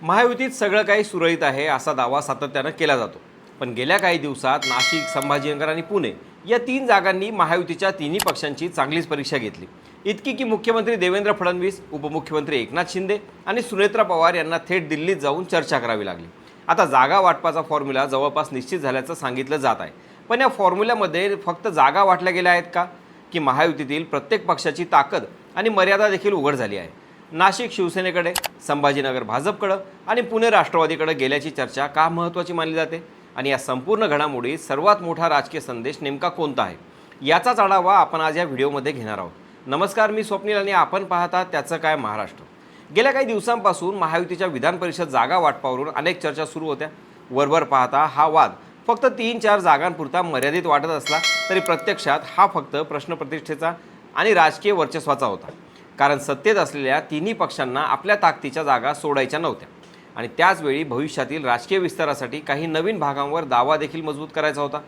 महायुतीत सगळं काही सुरळीत आहे असा दावा सातत्यानं केला जातो. पण गेल्या काही दिवसात नाशिक, संभाजीनगर आणि पुणे या तीन जागांनी महायुतीच्या तिन्ही पक्षांची चांगलीच परीक्षा घेतली. इतकी की मुख्यमंत्री देवेंद्र फडणवीस, उपमुख्यमंत्री एकनाथ शिंदे आणि सुनेत्रा पवार यांना थेट दिल्लीत जाऊन चर्चा करावी लागली. आता जागा वाटपाचा फॉर्म्युला जवळपास निश्चित झाल्याचं सांगितलं जात आहे. पण या फॉर्म्युल्यामध्ये फक्त जागा वाटल्या गेल्या आहेत का, की महायुतीतील प्रत्येक पक्षाची ताकद आणि मर्यादा देखील उघड झाली आहे? नाशिक शिवसेनेकडे, संभाजीनगर भाजपकडे आणि पुणे राष्ट्रवादीकडे गेल्याची चर्चा का महत्त्वाची मानली जाते? आणि या संपूर्ण घडामोडीत सर्वात मोठा राजकीय संदेश नेमका कोणता आहे, याचाच आढावा आपण आज या व्हिडिओमध्ये घेणार आहोत. नमस्कार, मी स्वप्नील आणि आपण पाहता त्याचं काय महाराष्ट्र. गेल्या काही दिवसांपासून महायुतीच्या विधान परिषद जागा वाटपावरून अनेक चर्चा सुरू होत्या. वरवर पाहता हा वाद फक्त 3-4 जागांपुरता मर्यादित वाटत असला तरी प्रत्यक्षात हा फक्त प्रश्नप्रतिष्ठेचा आणि राजकीय वर्चस्वाचा होता. कारण सत्तेत असलेल्या तिन्ही पक्षांना आपल्या ताकदीच्या जागा सोडायच्या नव्हत्या आणि त्याचवेळी भविष्यातील राजकीय विस्तारासाठी काही नवीन भागांवर दावा देखील मजबूत करायचा होता.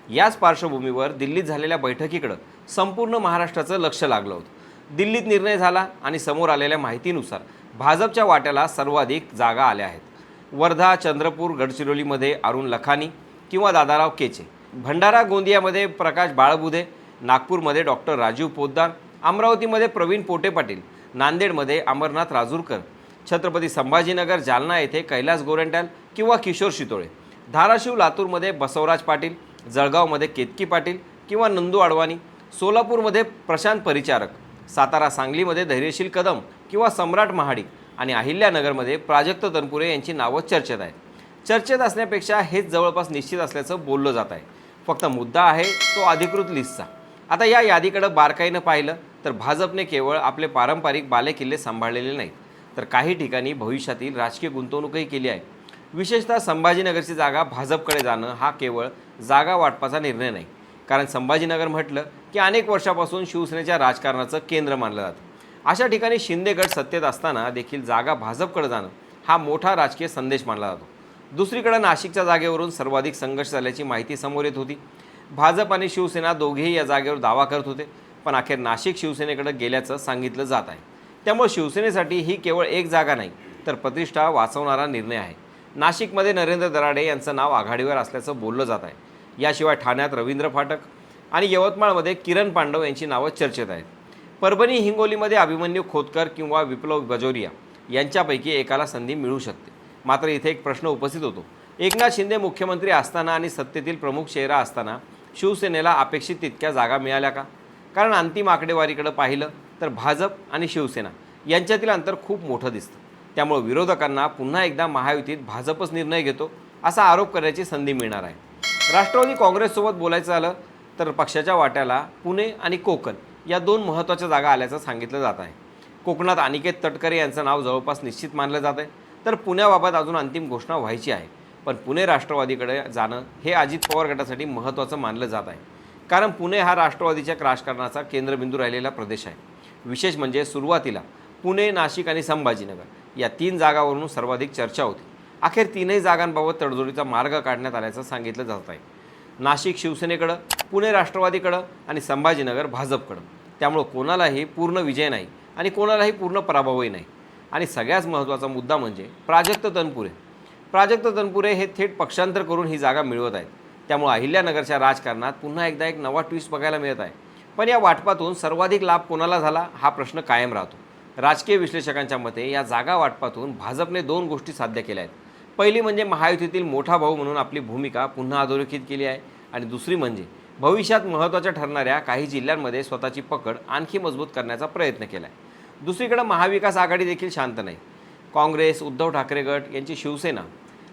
याच पार्श्वभूमीवर दिल्लीत झालेल्या बैठकीकडे संपूर्ण महाराष्ट्राचं लक्ष लागलं होतं. दिल्लीत निर्णय झाला आणि समोर आलेल्या माहितीनुसार भाजपच्या वाट्याला सर्वाधिक जागा आल्या आहेत. वर्धा, चंद्रपूर, गडचिरोलीमध्ये अरुण लखानी किंवा दादाराव केचे, भंडारा गोंदियामध्ये प्रकाश बाळबुधे, नागपूरमध्ये डॉक्टर राजीव पोद्दार, अमरावतीमध्ये प्रवीण पोटे पाटील, नांदेडमध्ये अमरनाथ राजूरकर, छत्रपती संभाजीनगर जालना येथे कैलास गोरंट्याल किंवा किशोर शितोळे, धाराशिव लातूरमध्ये बसवराज पाटील, जळगावमध्ये केतकी पाटील किंवा नंदू अडवाणी, सोलापूरमध्ये प्रशांत परिचारक, सातारा सांगलीमध्ये धैर्यशील कदम किंवा सम्राट महाडिक आणि अहिल्यानगरमध्ये प्राजक्त तनपुरे यांची नावं चर्चेत आहेत. चर्चेत असण्यापेक्षा हेच जवळपास निश्चित असल्याचं बोललं जात आहे. फक्त मुद्दा आहे तो अधिकृत लिस्टचा. आता या यादीकडे बारकाईनं पाहिलं तर भाजपने केवळ आपले पारंपरिक बालेकिल्ले सांभाळलेले नाहीत, तर काही ठिकाणी भविष्यातील राजकीय गुंतवणूकही केली आहे. विशेषतः संभाजीनगरची जागा भाजपकडे जाणं हा केवळ जागा वाटपाचा निर्णय नाही, कारण संभाजीनगर म्हटलं की अनेक वर्षापासून शिवसेनेच्या राजकारणाचं केंद्र मानलं जातं. अशा ठिकाणी शिंदे गट सत्तेत असताना देखील जागा भाजपकडे जाणं हा मोठा राजकीय संदेश मानला जातो. दुसरीकडे नाशिकच्या जागेवरून सर्वाधिक संघर्ष झाल्याची माहिती समोर येत होती. भाजप आणि शिवसेना दोघेही या जागेवर दावा करत होते, पण अखेर नाशिक शिवसेनेकडे गेल्याचं सांगितलं जात आहे. त्यामुळे शिवसेनेसाठी ही केवळ एक जागा नाही, तर प्रतिष्ठा वाचवणारा निर्णय आहे. नाशिकमध्ये नरेंद्र दराडे यांचं नाव आघाडीवर असल्याचं बोललं जात आहे. याशिवाय ठाण्यात रवींद्र फाटक आणि यवतमाळमध्ये किरण पांडव यांची नावं चर्चेत आहेत. परभणी, हिंगोलीमध्ये अभिमन्यू खोतकर किंवा विप्लव गजोरिया यांच्यापैकी एकाला संधी मिळू शकते. मात्र इथे एक प्रश्न उपस्थित होतो. एकनाथ शिंदे मुख्यमंत्री असताना आणि सत्तेतील प्रमुख चेहरा असताना शिवसेनेला अपेक्षित तितक्या जागा मिळाल्या का? कारण अंतिम आकडेवारीकडे पाहिलं तर भाजप आणि शिवसेना यांच्यातील अंतर खूप मोठं दिसतं. त्यामुळे विरोधकांना पुन्हा एकदा महायुतीत भाजपच निर्णय घेतो असा आरोप करण्याची संधी मिळणार आहे. राष्ट्रवादी काँग्रेससोबत बोलायचं झालं तर पक्षाच्या वाट्याला पुणे आणि कोकण या 2 महत्त्वाच्या जागा आल्याचं सांगितलं जात आहे. कोकणात अनिकेत तटकरे यांचं नाव जवळपास निश्चित मानलं जात आहे, तर पुण्याबाबत अजून अंतिम घोषणा व्हायची आहे. पण पुणे राष्ट्रवादीकडे जाणं हे अजित पवार गटासाठी महत्त्वाचं मानलं जात आहे, कारण पुणे हा राष्ट्रवादीच्या राजकारणाचा केंद्रबिंदू राहिलेला प्रदेश आहे. विशेष म्हणजे सुरुवातीला पुणे, नाशिक आणि संभाजीनगर या 3 जागावरून सर्वाधिक चर्चा होती. अखेर 3ही जागांबाबत तडजोडीचा मार्ग काढण्यात आल्याचं सांगितलं जात आहे. नाशिक शिवसेनेकडं, पुणे राष्ट्रवादीकडं आणि संभाजीनगर भाजपकडं. त्यामुळं कोणालाही पूर्ण विजय नाही आणि कोणालाही पूर्ण पराभवही नाही. आणि सगळ्यात महत्त्वाचा मुद्दा म्हणजे प्राजक्त तनपुरे हे थेट पक्षांतर करून ही जागा मिळवत आहेत. त्यामुळे अहिल्यानगरच्या राजकारणात पुन्हा एकदा एक नवा ट्विस्ट बघायला मिळत आहे. पण या वाटपातून सर्वाधिक लाभ कोणाला झाला हा प्रश्न कायम राहतो. राजकीय विश्लेषकांच्या मते या जागा वाटपातून भाजपने 2 गोष्टी साध्य केल्या आहेत. पहिली म्हणजे महायुतीतील मोठा भाऊ म्हणून आपली भूमिका पुन्हा अधोरेखित केली आहे आणि दुसरी म्हणजे भविष्यात महत्त्वाच्या ठरणाऱ्या काही जिल्ह्यांमध्ये स्वतःची पकड आणखी मजबूत करण्याचा प्रयत्न केला आहे. दुसरीकडे महाविकास आघाडी देखील शांत नाही. काँग्रेस, उद्धव ठाकरे गट यांची शिवसेना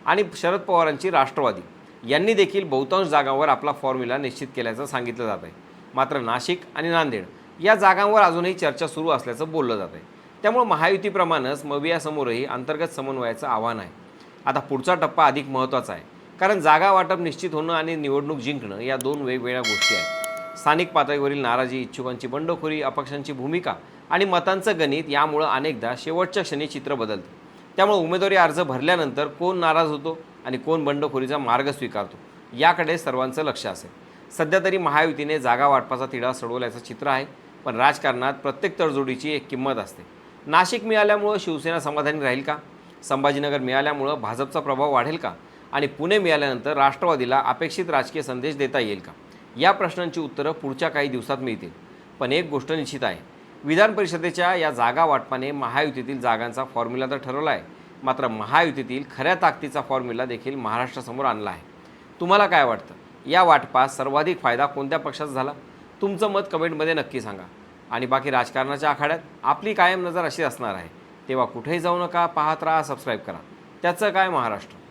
आणि शरद पवारांची राष्ट्रवादी यांनी देखील बहुतांश जागांवर आपला फॉर्म्युला निश्चित केल्याचं सांगितलं जात आहे. मात्र नाशिक आणि नांदेड या जागांवर अजूनही चर्चा सुरू असल्याचं बोललं जात आहे. त्यामुळे महायुतीप्रमाणेच मवियासमोरही अंतर्गत समन्वयाचं आव्हान आहे. आता पुढचा टप्पा अधिक महत्त्वाचा आहे, कारण जागा वाटप निश्चित होणं आणि निवडणूक जिंकणं या 2 वेगवेगळ्या गोष्टी आहेत. स्थानिक पातळीवरील नाराजी, इच्छुकांची बंडखोरी, अपक्षांची भूमिका आणि मतांचं गणित यामुळं अनेकदा शेवटच्या क्षणी चित्र बदलतं. त्यामुळे उमेदवारी अर्ज भरल्यानंतर कोण नाराज होतो आणि कोण बंडखोरीचा मार्ग स्वीकारतो याकडे सर्वांचं लक्ष असेल. सध्या तरी महायुतीने जागा वाटपाचा तिढा सोडवल्याचं चित्र आहे, पण राजकारणात प्रत्येक तडजोडीची एक किंमत असते. नाशिक मिळाल्यामुळे शिवसेना समाधानी राहील का? संभाजीनगर मिळाल्यामुळं भाजपचा प्रभाव वाढेल का? आणि पुणे मिळाल्यानंतर राष्ट्रवादीला अपेक्षित राजकीय संदेश देता येईल का? या प्रश्नांची उत्तरं पुढच्या काही दिवसात मिळतील. पण एक गोष्ट निश्चित आहे, विधान परिषदेच्या या जागा वाटपाने महायुतीतील जागांचा फॉर्म्युला तर ठरवला आहे, मात्र महायुतीतील खऱ्या ताकदीचा फॉर्म्युला देखील महाराष्ट्रासमोर आणला आहे. तुम्हाला काय वाटतं? या वाटपात सर्वाधिक फायदा कोणत्या पक्षाचा झाला? तुमचं मत कमेंटमध्ये नक्की सांगा. आणि बाकी राजकारणाच्या आखाड्यात आपली कायम नजर अशी असणार आहे. तेव्हा कुठेही जाऊ नका, पाहत राहा, सबस्क्राईब करा. त्याचं काय महाराष्ट्र.